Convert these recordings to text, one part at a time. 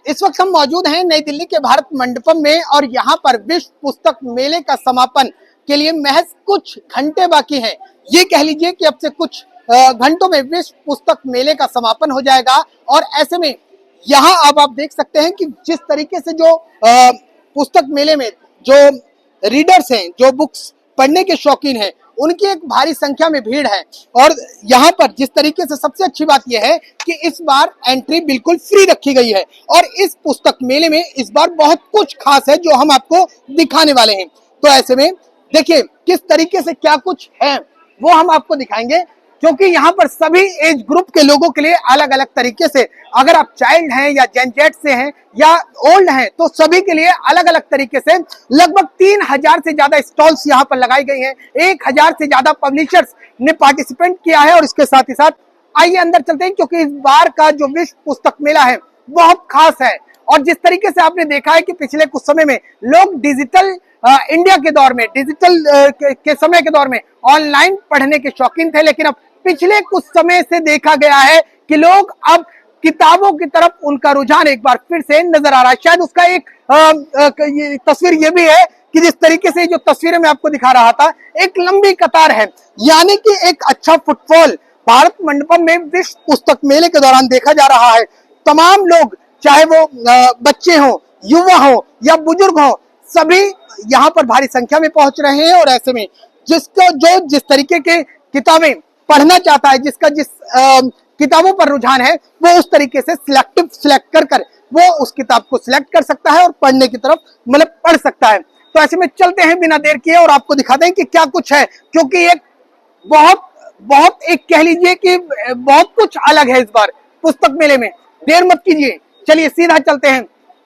इस वक्त हम मौजूद हैं नई दिल्ली के भारत मंडपम में और यहाँ पर विश्व पुस्तक मेले का समापन के लिए महज कुछ घंटे बाकी हैं। ये कह लीजिए कि अब से कुछ घंटों में विश्व पुस्तक मेले का समापन हो जाएगा और ऐसे में यहाँ अब आप देख सकते हैं कि जिस तरीके से जो पुस्तक मेले में जो रीडर्स हैं, जो बुक्स पढ़ने के शौकीन हैं, उनकी एक भारी संख्या में भीड़ है। और यहाँ पर जिस तरीके से सबसे अच्छी बात यह है कि इस बार एंट्री बिल्कुल फ्री रखी गई है और इस पुस्तक मेले में इस बार बहुत कुछ खास है जो हम आपको दिखाने वाले हैं। तो ऐसे में देखिए किस तरीके से क्या कुछ है वो हम आपको दिखाएंगे, क्योंकि यहाँ पर सभी एज ग्रुप के लोगों के लिए अलग अलग तरीके से, अगर आप चाइल्ड हैं या जेन जेड से हैं या ओल्ड हैं, तो सभी के लिए अलग अलग तरीके से लगभग 3000 से ज्यादा स्टॉल्स यहाँ पर लगाई गई हैं। 1000 से ज्यादा पब्लिशर्स ने पार्टिसिपेंट किया है। और इसके साथ ही साथ आइए अंदर चलते हैं, क्योंकि इस बार का जो विश्व पुस्तक मेला है बहुत खास है। और जिस तरीके से आपने देखा है कि पिछले कुछ समय में लोग डिजिटल इंडिया के दौर में, डिजिटल के समय के दौर में ऑनलाइन पढ़ने के शौकीन थे, लेकिन अब पिछले कुछ समय से देखा गया है कि लोग अब किताबों की तरफ उनका रुझान एक बार फिर से नजर आ रहा है। शायद उसका एक तस्वीर ये भी है कि जिस तरीके से जो तस्वीरें मैं आपको दिखा रहा था, एक लंबी कतार है, यानी कि एक अच्छा फुटफॉल भारत मंडपम में विश्व पुस्तक मेले के दौरान देखा जा रहा है। तमाम लोग, चाहे वो बच्चे हों, युवा हों या बुजुर्ग हों, सभी यहाँ पर भारी संख्या में पहुंच रहे हैं। और ऐसे में जिसको जो जिस तरीके के किताबें पढ़ना चाहता है, जिसका जिस किताबों पर रुझान है, वो उस तरीके से सिलेक्ट कर वो उस किताब को सिलेक्ट कर सकता है और पढ़ने की तरफ मतलब पढ़ सकता है। तो ऐसे में चलते हैं बिना देर किए और आपको दिखाते हैं कि क्या कुछ है, क्योंकि एक बहुत एक कह लीजिए कि बहुत कुछ अलग है इस बार पुस्तक मेले में। देर मत कीजिए, चलिए सीधा चलते हैं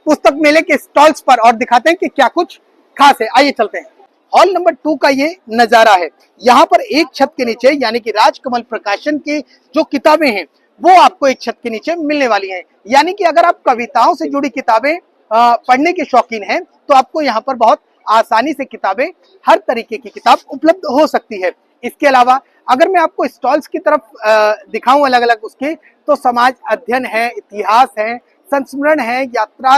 पुस्तक मेले के स्टॉल्स पर और दिखाते हैं कि क्या कुछ खास है। आइए चलते हैं। हॉल नंबर 2 का ये नजारा है। यहाँ पर एक छत के नीचे, यानी कि राजकमल प्रकाशन की जो किताबें हैं वो आपको एक छत के नीचे मिलने वाली हैं। यानी कि अगर आप कविताओं से जुड़ी किताबें पढ़ने के शौकीन हैं तो आपको यहाँ पर बहुत आसानी से किताबें, हर तरीके की किताब उपलब्ध हो सकती है। इसके अलावा अगर मैं आपको स्टॉल्स की तरफ दिखाऊं अलग अलग उसके, तो समाज अध्ययन है, इतिहास है, संस्मरण है, यात्रा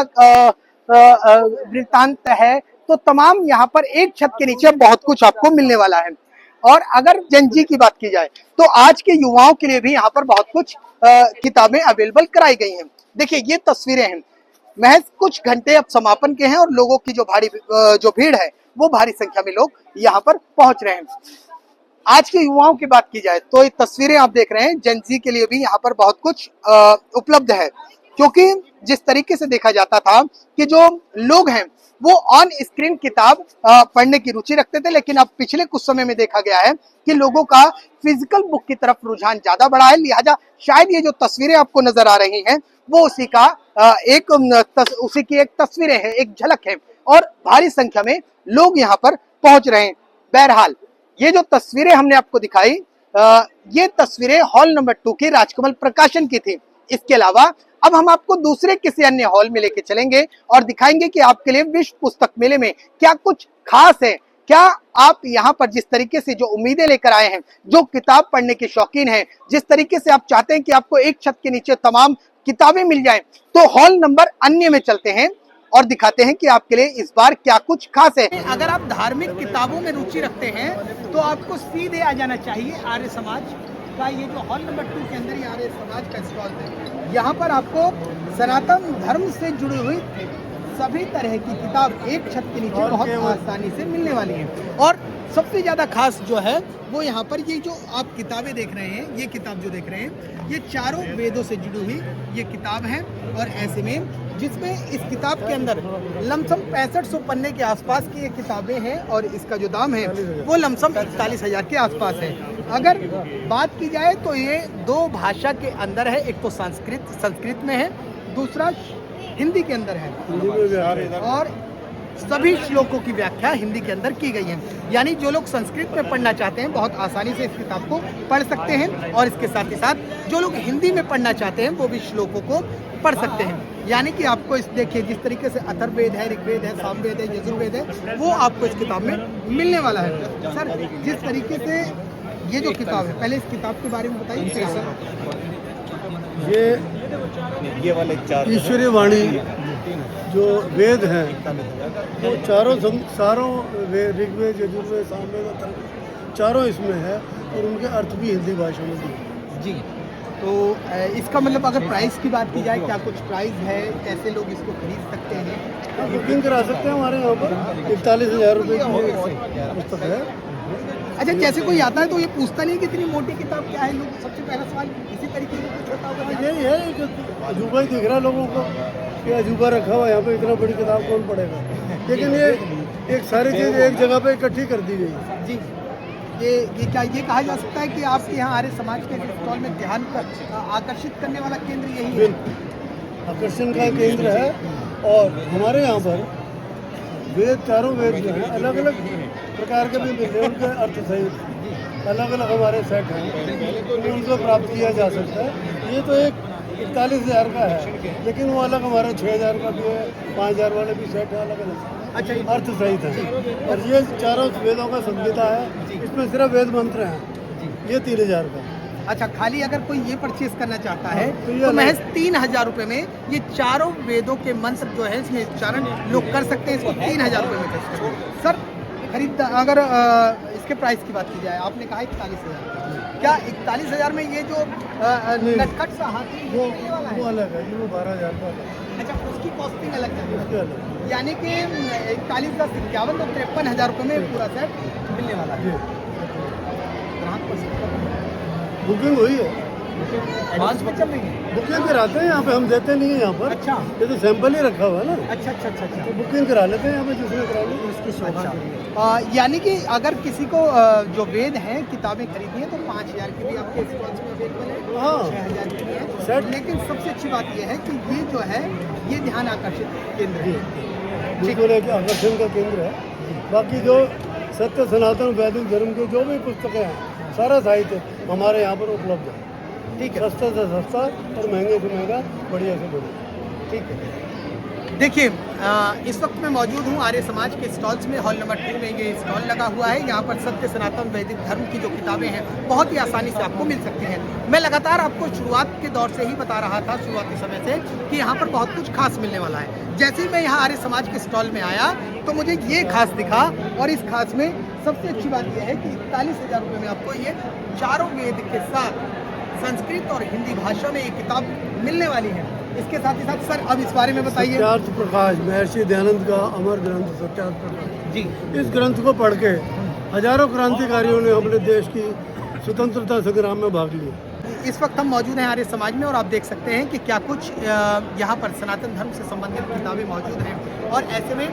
वृत्तांत है, तो तमाम यहाँ पर एक छत के नीचे बहुत कुछ आपको मिलने वाला है। और अगर जनजी की बात की जाए तो आज के युवाओं के लिए भी यहाँ पर बहुत कुछ किताबें अवेलेबल कराई गई हैं। देखिए ये तस्वीरें हैं, महज कुछ घंटे अब समापन के हैं और लोगों की जो भीड़ है वो भारी संख्या में लोग यहाँ पर पहुंच रहे हैं। आज के युवाओं की बात की जाए तो ये तस्वीरें आप देख रहे हैं, जेनजी के लिए भी यहाँ पर बहुत कुछ उपलब्ध है, क्योंकि जिस तरीके से देखा जाता था कि जो लोग हैं वो ऑन स्क्रीन किताब पढ़ने की रुचि रखते थे, लेकिन अब पिछले कुछ समय में देखा गया है कि लोगों का फिजिकल बुक की तरफ रुझान ज्यादा बढ़ा है। लिहाजा शायद ये जो तस्वीरें आपको नजर आ रही हैं वो उसी की एक तस्वीरें हैं, एक झलक है और भारी संख्या में लोग यहाँ पर पहुंच रहे हैं। बहरहाल ये जो तस्वीरें हमने आपको दिखाई, ये तस्वीरें हॉल नंबर 2 के राजकमल प्रकाशन की थी। इसके अलावा अब हम आपको दूसरे किसी अन्य हॉल में लेके चलेंगे और दिखाएंगे कि आपके लिए विश्व पुस्तक मेले में क्या कुछ खास है। क्या आप यहाँ पर जिस तरीके से जो उम्मीदें लेकर आए हैं, जो किताब पढ़ने के शौकीन हैं, जिस तरीके से आप चाहते हैं कि आपको एक छत के नीचे तमाम किताबें मिल जाएं, तो हॉल नंबर अन्य में चलते हैं और दिखाते हैं कि आपके लिए इस बार क्या कुछ खास है। अगर आप धार्मिक किताबों में रुचि रखते हैं तो आपको सीधे आ जाना चाहिए आर्य समाज का ये जो हॉल नंबर 2 के अंदर ही आर्य समाज का स्टॉल है। यहाँ पर आपको सनातन धर्म से जुड़ी हुई सभी तरह की किताब एक छत के नीचे बहुत आसानी से मिलने वाली है। और सबसे ज्यादा खास जो है वो यहाँ पर ये जो आप किताबें देख रहे हैं, ये किताब जो देख रहे हैं, ये चारों वेदों से जुड़ी हुई ये किताब है। और ऐसे में जिसमें इस किताब के अंदर लमसम 6500 पन्ने के आसपास की ये किताबें हैं और इसका जो दाम है वो लमसम 41,000 के आसपास है। अगर बात की जाए तो ये 2 भाषा के अंदर है, एक तो संस्कृत में है, दूसरा हिंदी के अंदर है और सभी श्लोकों की व्याख्या हिंदी के अंदर की गई है। यानी जो लोग संस्कृत में पढ़ना चाहते हैं बहुत आसानी से इस किताब को पढ़ सकते हैं और इसके साथ ही साथ जो लोग हिंदी में पढ़ना चाहते हैं वो भी श्लोकों को पढ़ सकते हैं। यानी कि आपको इस देखिए जिस तरीके से अथर्ववेद है, ऋग्वेद है, सामवेद है, यजुर्वेद है, वो आपको इस किताब में मिलने वाला है। सर जिस तरीके से ये जो किताब है, पहले इस किताब के बारे में बताइए। ये ये वाले चार ईश्वरीय वाणी जो वेद हैं वो चारों ऋग्वेद, यजुर्वेद, सामवेद, अथर्ववेद चारों इसमें है और उनके अर्थ भी हिंदी भाषा में दिए हैं। जी। तो इसका मतलब अगर प्राइस की बात की जाए, क्या कुछ प्राइस है, कैसे लोग इसको खरीद सकते हैं? बुकिंग करा सकते हैं हमारे यहाँ पर 41,000 रुपये की पुस्तक है। अच्छा, जैसे कोई आता है तो ये पूछता नहीं कि इतनी मोटी किताब क्या है, लोग सबसे पहला सवाल इसी तरीके से कुछ होता होगा। यही है कि अजूबा ही दिख रहा है लोगों को कि अजूबा रखा हुआ है यहाँ पे, इतना बड़ी किताब कौन पढ़ेगा, लेकिन ये एक सारी चीज़ एक जगह पे इकट्ठी कर दी गई है। जी। ये क्या ये कहा जा सकता है कि आपके यहाँ आर्य समाज के स्टॉल में ध्यान पर आकर्षित करने वाला केंद्र यही है? आकर्षण का केंद्र है और हमारे यहाँ पर चारों वेद जो हैं अलग अलग प्रकार के भी मिलते हैं, उनके अर्थ सहित अलग अलग हमारे सेट हैं, तो उनको प्राप्त किया जा सकता है। ये तो एक 41,000 का है, लेकिन वो अलग हमारे 6,000 का भी है, 5,000 वाले भी सेट है, अलग अलग अच्छा, अर्थ सहित है। और ये चारों वेदों का संहिता है, इसमें सिर्फ वेद मंत्र हैं, ये 3,000 का। अच्छा, खाली अगर कोई ये परचेज करना चाहता है तो ये तो महज 3,000 रुपये में ये चारों वेदों के मंत्र जो है इसमें उच्चारण लोग कर सकते हैं, इसको 3,000 रुपये में। सर, खरीद अगर इसके प्राइस की बात की जाए, आपने कहा 41,000, क्या 41,000 में ये जो नटखट सा हाथी वो ये वाला है? वो अलग है, वो 12,000 का है। अच्छा, उसकी कॉस्टिंग अलग है, उसके अलग यानी कि 41 10 51 तो 53,000 रुपये में पूरा सेट मिलने वाला है। जी। ग्राहक को बुकिंग हुई है, एडवांस में चल रही है? बुकिंग कराते हैं यहाँ पे, हम देते नहीं है यहाँ पर। अच्छा। ये तो सैंपल ही रखा हुआ है ना, अच्छा अच्छा अच्छा अच्छा। तो बुकिंग करा लेते हैं यहाँ पे, जिसमें करा ली इसकी शोभा अच्छा। के लिए। यानी कि अगर किसी को जो वेद हैं किताबें खरीदनी है तो 5,000 की भी आपके स्टॉल्स में अवेलेबल है, हाँ। 6,000 की भी है सेट। लेकिन सबसे अच्छी बात यह है कि ये जो है ये ध्यान आकर्षित केंद्र जी, है। बिल्कुल एक आकर्षण का केंद्र है। बाकी जो सत्य सनातन वैदिक धर्म के जो भी पुस्तकें हैं, सारा साहित्य हमारे यहाँ पर उपलब्ध है। ठीक है, सस्ता से सस्ता और महंगे से महंगा, बढ़िया से बढ़िया। ठीक है। देखिए, इस वक्त मैं मौजूद हूँ आर्य समाज के स्टॉल्स में, हॉल नंबर 2 में ये स्टॉल लगा हुआ है। यहाँ पर सत्य सनातन वैदिक धर्म की जो किताबें हैं बहुत ही आसानी से आपको मिल सकती हैं। मैं लगातार आपको शुरुआत के दौर से ही बता रहा था, शुरुआती समय से, कि यहाँ पर बहुत कुछ खास मिलने वाला है। जैसे ही मैं यहाँ आर्य समाज के स्टॉल में आया तो मुझे ये खास दिखा, और इस खास में सबसे अच्छी बात यह है कि 41,000 रुपये में आपको ये चारों वेद के साथ संस्कृत और हिंदी भाषा में एक किताब मिलने वाली है। इसके साथ ही साथ सर अब इस बारे में बताइए। सत्यार्थ प्रकाश, महर्षि दयानंद का अमर ग्रंथ सत्यार्थ प्रकाश जी। इस ग्रंथ को पढ़ के हजारों क्रांतिकारियों ने अपने देश की स्वतंत्रता संग्राम में भाग लिया। इस वक्त हम मौजूद हैं आर्य समाज में और आप देख सकते हैं कि क्या कुछ यहाँ पर सनातन धर्म से संबंधित किताबें मौजूद हैं, और ऐसे में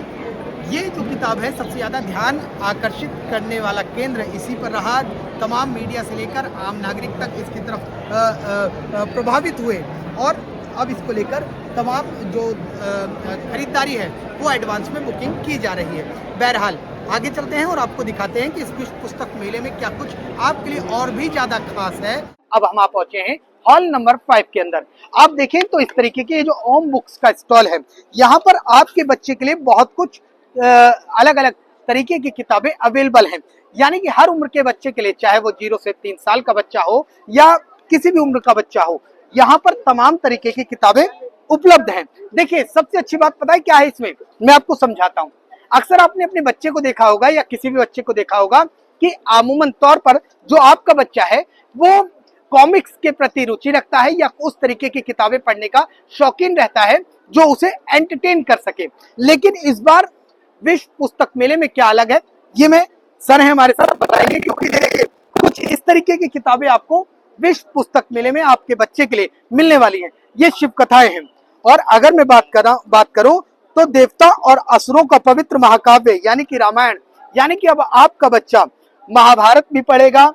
ये जो किताब है सबसे ज़्यादा ध्यान आकर्षित करने वाला केंद्र इसी पर रहा। तमाम मीडिया से लेकर आम नागरिक तक इसकी तरफ प्रभावित हुए, और अब इसको लेकर तमाम जो खरीदारी है वो एडवांस में बुकिंग की जा रही है। बहरहाल आगे चलते हैं और आपको दिखाते हैं कि इस विश्व पुस्तक मेले में क्या कुछ आपके लिए और भी ज़्यादा खास है। अब हम आप पहुंचे हैं हॉल नंबर 5 के अंदर। आप देखें तो इस तरीके के जो ओम बुक्स का स्टॉल है, यहाँ पर आपके बच्चे के लिए बहुत कुछ अलग अलग तरीके की किताबें अवेलेबल हैं। यानी कि हर उम्र के बच्चे के लिए, चाहे वो 0 से 3 साल का बच्चा हो या किसी भी उम्र का बच्चा हो, यहाँ पर तमाम तरीके की किताबें उपलब्ध हैं। देखिए, सबसे अच्छी बात पता है क्या है इसमें, मैं आपको समझाता हूँ। अक्सर आपने अपने बच्चे को देखा होगा या किसी भी बच्चे को देखा होगा कि अमूमन तौर पर जो आपका बच्चा है वो कॉमिक्स के प्रति रुचि रखता है या उस तरीके की किताबें पढ़ने का शौकीन रहता है जो उसे एंटरटेन कर सके। लेकिन इस बार विश्व पुस्तक मेले में क्या अलग है, ये मैं सर है हमारे साथ बताएंगे, क्योंकि देखिए कुछ इस तरीके की किताबें आपको विश्व पुस्तक मेले में आपके बच्चे के लिए मिलने वाली हैं। ये शिव कथाएं हैं, और अगर मैं बात करूं तो देवता और असुरों का पवित्र महाकाव्य यानी कि रामायण, यानी कि अब आपका बच्चा महाभारत भी पढ़ेगा,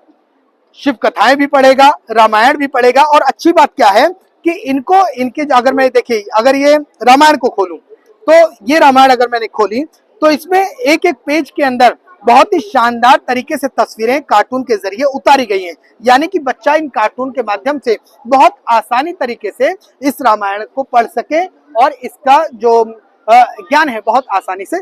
शिव कथाएं भी पढ़ेगा, रामायण भी पढ़ेगा। और अच्छी बात क्या है कि इनके अगर मैं देखिए, अगर ये रामायण को खोलूं तो ये रामायण अगर मैंने खोली तो इसमें एक एक पेज के अंदर बहुत ही शानदार तरीके से तस्वीरें कार्टून के जरिए उतारी गई हैं। यानी कि बच्चा इन कार्टून के माध्यम से बहुत आसानी तरीके से इस रामायण को पढ़ सके और इसका जो ज्ञान है बहुत आसानी से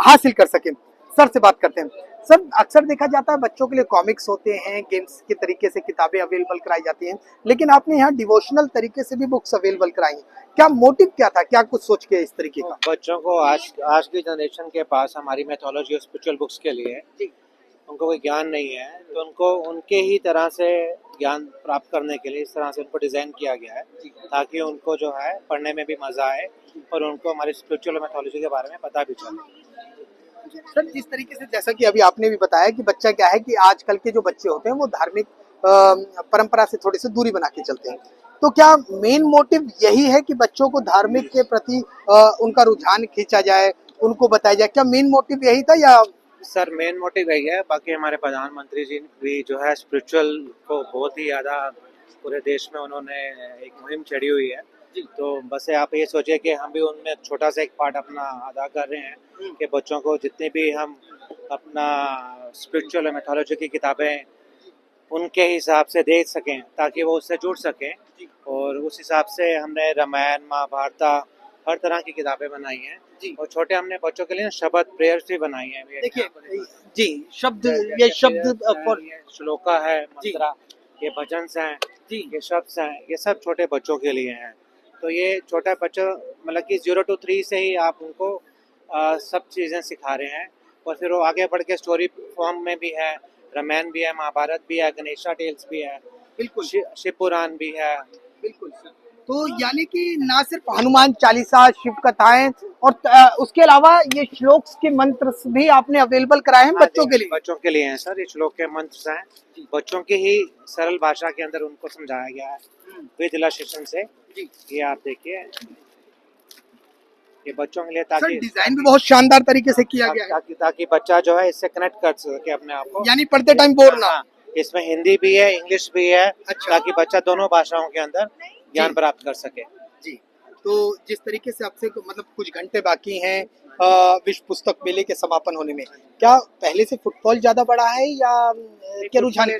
हासिल कर सके। सर से बात करते हैं। सर, अक्सर देखा जाता है बच्चों के लिए कॉमिक्स होते हैं, गेम्स के तरीके से किताबें अवेलेबल कराई जाती हैं, लेकिन आपने यहाँ डिवोशनल तरीके से भी बुक्स अवेलेबल कराई हैं। क्या मोटिव क्या था, क्या कुछ सोच के इस तरीके का? बच्चों को आज आज की जनरेशन के पास हमारी मैथोलॉजी और स्पिरिचुअल बुक्स के लिए उनको कोई ज्ञान नहीं है, तो उनको उनके ही तरह से ज्ञान प्राप्त करने के लिए इस तरह से उनको डिज़ाइन किया गया है, ताकि उनको जो है पढ़ने में भी मज़ा आए और उनको हमारी स्पिरिचुअल मैथोलॉजी के बारे में पता भी चले। सर, जिस तरीके से जैसा कि अभी आपने भी बताया कि बच्चा क्या है कि आजकल के जो बच्चे होते हैं वो धार्मिक परंपरा से थोड़ी सी दूरी बना के चलते हैं, तो क्या मेन मोटिव यही है कि बच्चों को धार्मिक के प्रति उनका रुझान खींचा जाए, उनको बताया जाए? क्या मेन मोटिव यही था या? सर, मेन मोटिव यही है। बाकी हमारे प्रधानमंत्री जी भी जो है स्पिरिचुअल को बहुत ही ज़्यादा पूरे देश में उन्होंने एक मुहिम छेड़ी हुई है, तो बस आप ये सोचिए कि हम भी उनमें छोटा सा एक पार्ट अपना अदा कर रहे हैं कि बच्चों को जितनी भी हम अपना स्पिरिचुअल मैथोलॉजी की किताबें उनके हिसाब से दे सकें, ताकि वो उससे जुड़ सकें। और उस हिसाब से हमने रामायण, महाभारत, हर तरह की किताबें बनाई हैं और छोटे हमने बच्चों के लिए शब्द प्रेयर्स भी बनाई हैं। देखिए जी, शब्द, ये शब्द फॉर ये श्लोका है, मंत्रा, ये भजन हैं जी, ये शब्द हैं, ये सब छोटे बच्चों के लिए हैं। तो ये छोटा बच्चा मतलब कि 0 to 3 से ही आप उनको सब चीज़ें सिखा रहे हैं, और फिर वो आगे बढ़ के स्टोरी फॉर्म में भी है, रामायण भी है, महाभारत भी है, गणेशा टेल्स भी है, बिल्कुल शिव पुराण भी है। बिल्कुल सर। तो यानी कि ना सिर्फ हनुमान चालीसा, शिव कथाएं और उसके अलावा ये श्लोक के मंत्र भी आपने अवेलेबल कराए हैं बच्चों के लिए? बच्चों के लिए हैं सर, ये श्लोक के मंत्र हैं, बच्चों की ही सरल भाषा के अंदर उनको समझाया गया है विद इलस्ट्रेशन से। ये आप देखिए, ये बच्चों के लिए, सर ताकि डिजाइन भी बहुत शानदार तरीके से किया गया है, ताकि बच्चा जो है इससे कनेक्ट कर सके अपने आप को, यानी पढ़ते टाइम बोर ना। इसमें हिंदी भी है, इंग्लिश भी है, अच्छा। ताकि बच्चा दोनों भाषाओं के अंदर ज्ञान प्राप्त कर सके। जी, तो जिस तरीके से आपसे मतलब कुछ घंटे बाकी हैं विश्व पुस्तक मेले के समापन होने में, क्या पहले से फुटबॉल ज्यादा बढ़ा है या क्या रुझान?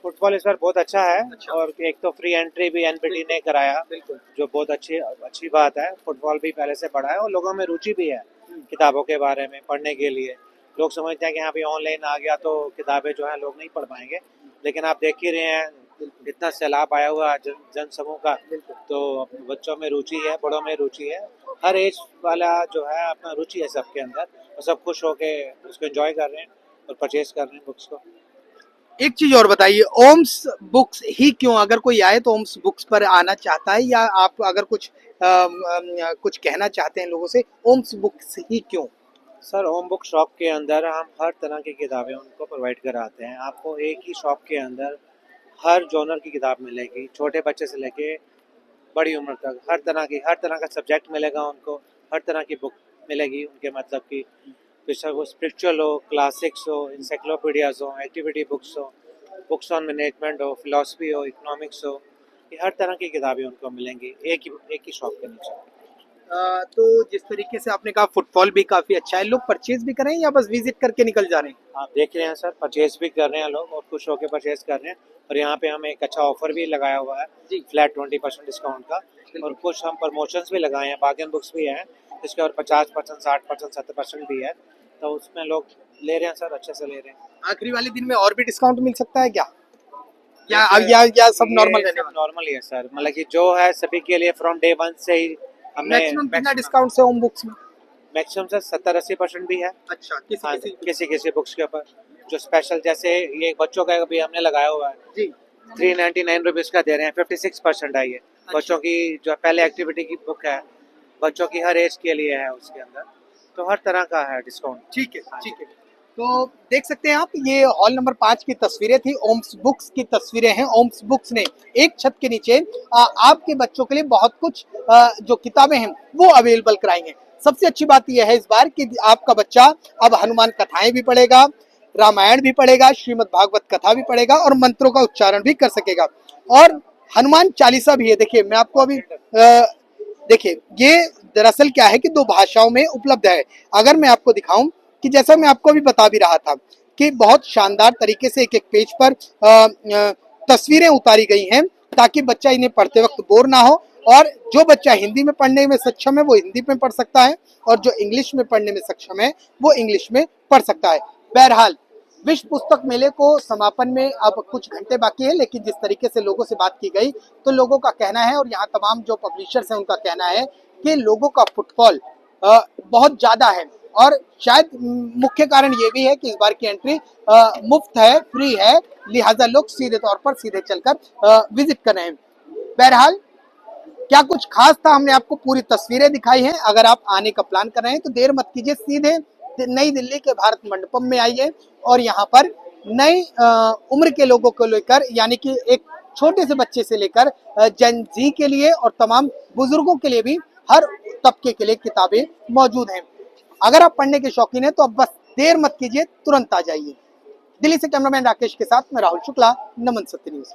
फुटबॉल इस बार बहुत अच्छा है। अच्छा। और एक तो फ्री एंट्री भी एनपीटी ने कराया, जो बहुत अच्छी बात है। फुटबॉल भी पहले से बढ़ा है और लोगों में रुचि भी है किताबों के बारे में पढ़ने के लिए। लोग समझते हैं कि यहाँ पे ऑनलाइन आ गया तो किताबें जो है लोग नहीं पढ़ पाएंगे, लेकिन आप देख ही रहे हैं इतना सैलाब आया हुआ जन समूह का, तो बच्चों में रुचि है, बड़ों में रुचि है, हर एज वाला जो है अपना रुचि है सबके अंदर, और सब खुश होके उसको एंजॉय कर रहे हैं और परचेज कर रहे हैं बुक्स को। एक चीज और बताइए, ओम्स बुक्स ही क्यों? अगर कोई आए तो ओम्स बुक्स पर आना चाहता है, या आप अगर कुछ कहना चाहते हैं लोगों से, ओम्स बुक्स ही क्यों? सर, होम बुक शॉप के अंदर हम हर तरह की किताबें उनको प्रोवाइड कराते हैं। आपको एक ही शॉप के अंदर हर जॉनर की किताब मिलेगी, छोटे बच्चे से लेके बड़ी उम्र तक हर तरह का सब्जेक्ट मिलेगा उनको, हर तरह की बुक मिलेगी उनके, मतलब कि चाहे वो स्पिरिचुअल हो, क्लासिक्स हो, इंसाइक्लोपीडियाज हो, एक्टिविटी बुक्स हो, बुक्स ऑन मैनेजमेंट हो, फिलॉसफी हो, इकोनॉमिक्स हो, ये हर तरह की किताबें उनको मिलेंगी एक ही शॉप के नीचे। तो जिस तरीके से आपने कहा फुटबॉल भी काफी अच्छा है, लोग परचेज भी करें या बस विजिट करके निकल जा रहे हैं? आप देख रहे हैं सर, परचेज भी कर रहे हैं लोग और खुश होकर परचेज कर रहे हैं। और यहाँ पे हम एक अच्छा ऑफर भी लगाया हुआ है फ्लैट 20% डिस्काउंट का, और कुछ हम प्रमोशंस भी लगाए हैं, बार्गेन बुक्स भी हैं जिसके और 50%, 60%, 70% भी है, तो उसमें लोग ले रहे हैं सर, अच्छे से ले रहे हैं। आखिरी वाले दिन में और भी डिस्काउंट मिल सकता है क्या, या सब नॉर्मल रहने वाला? नॉर्मल ही है सर, मतलब कि जो है सभी के लिए फ्रॉम डे 1 से ही हमने मैक्सिमम कितना डिस्काउंट है होम बुक्स में? मैक्सिमम सर 70-80% भी है। अच्छा, किसी बुक्स के ऊपर जो स्पेशल, जैसे ये बच्चों का भी हमने लगाया हुआ है जी, 399 रुपीज़ का दे रहे हैं, 56% है ये। अच्छा। बच्चों की जो पहले एक्टिविटी की बुक है, बच्चों की हर एज के लिए है उसके अंदर, तो हर तरह का है डिस्काउंट। ठीक है। तो देख सकते हैं आप, ये हॉल नंबर 5 की तस्वीरें थी, ओम्स बुक्स की तस्वीरें हैं। ओम्स बुक्स ने एक छत के नीचे आपके बच्चों के लिए बहुत कुछ जो किताबें हैं वो अवेलेबल कराई हैं। सबसे अच्छी बात यह है इस बार कि आपका बच्चा अब हनुमान कथाएं भी पढ़ेगा, रामायण भी पढ़ेगा, श्रीमद् भागवत कथा भी पढ़ेगा और मंत्रों का उच्चारण भी कर सकेगा, और हनुमान चालीसा भी है। देखिए, मैं आपको अभी देखिए, ये दरअसल क्या है कि 2 भाषाओं में उपलब्ध है। अगर मैं आपको दिखाऊं कि जैसा मैं आपको अभी बता भी रहा था कि बहुत शानदार तरीके से एक पेज पर तस्वीरें उतारी गई हैं ताकि बच्चा इन्हें पढ़ते वक्त बोर ना हो, और जो बच्चा हिंदी में पढ़ने में सक्षम है वो हिंदी में पढ़ सकता है और जो इंग्लिश में पढ़ने में सक्षम है वो इंग्लिश में पढ़ सकता है। बहरहाल विश्व पुस्तक मेले को समापन में अब कुछ घंटे बाकी है, लेकिन जिस तरीके से लोगों से बात की गई तो लोगों का कहना है और यहाँ तमाम जो पब्लिशर्स हैं उनका कहना है कि लोगों का फुटफॉल बहुत ज्यादा है और शायद मुख्य कारण ये भी है कि इस बार की एंट्री मुफ्त है, फ्री है, लिहाजा लोग सीधे तौर पर सीधे चलकर विजिट कर रहे हैं। बहरहाल क्या कुछ खास था, हमने आपको पूरी तस्वीरें दिखाई हैं। अगर आप आने का प्लान कर रहे हैं तो देर मत कीजिए, सीधे नई दिल्ली के भारत मंडपम में आइए और यहाँ पर नई उम्र के लोगों को लेकर, यानी कि एक छोटे से बच्चे से लेकर जेन जी के लिए और तमाम बुजुर्गों के लिए भी हर तबके के लिए किताबें मौजूद हैं। अगर आप पढ़ने के शौकीन हैं तो अब बस देर मत कीजिए, तुरंत आ जाइए। दिल्ली से कैमरामैन राकेश के साथ मैं राहुल शुक्ला, नमन सत्य न्यूज।